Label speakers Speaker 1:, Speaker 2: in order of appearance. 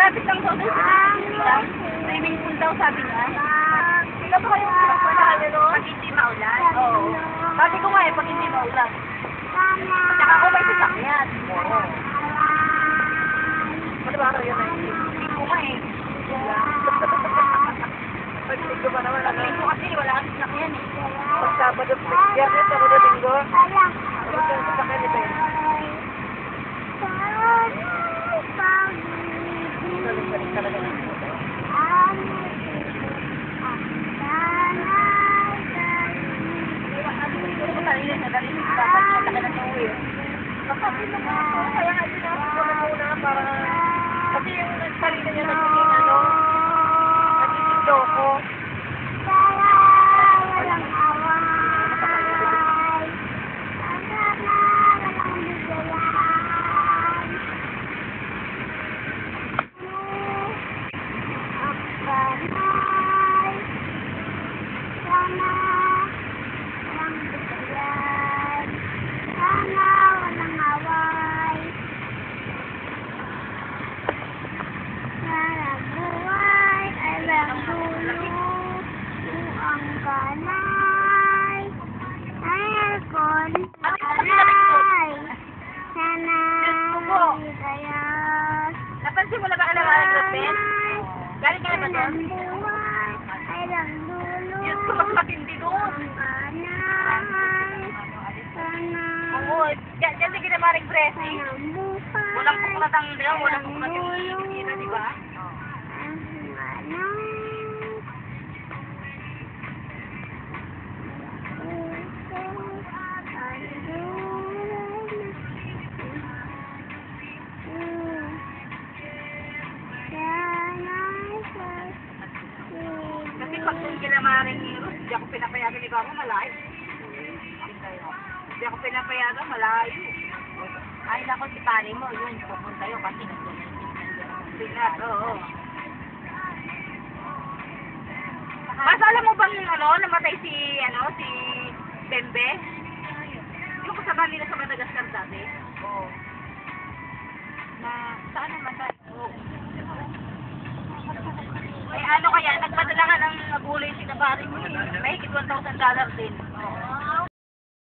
Speaker 1: malapit lang daw sa swimming pool daw, sabi niya. Sila ba kayong pinagpuntahan nyo, no? Pag hindi maulan? Oo. Sabi ko nga pag hindi maulan. Tsaka ako may sasakyan. Oo. Ano ba kayo na hindi? Hindi ko nga Pag-hindi ko pa naman. Pag-hindi ko kasi wala kasi sasakyan Pag Sabado, Sabado, Linggo. Ano ba yung sasakyan nito yun? Kaya nga sinasok ko na muna para kasi yung sarili niya nagiging nagiging loko. Napansin mo na ba ka naman ang Ben? Galing ka na ba doon? Diyos ko, mas matindi doon. Oo, dyan sige na maring pressing. Walang puklatang doon, walang puklatang iisira, di ba? Kasi pag doon kila maring Ruth, hindi ako pinapayagan ni Baba, malayo. Hindi ako pinapayagan, malayo. Ay, nako si pare mo, yun, pupunta yun kasi Pinas, oo. Mas alam mo bang namatay si Bembe? Yung kasama nila sa Madagascar dati? Oo. Saan namatay? Oo. Ay, kaya, nagpadala ka ng gulay si Nabari mo. May $1,000 din. Oo.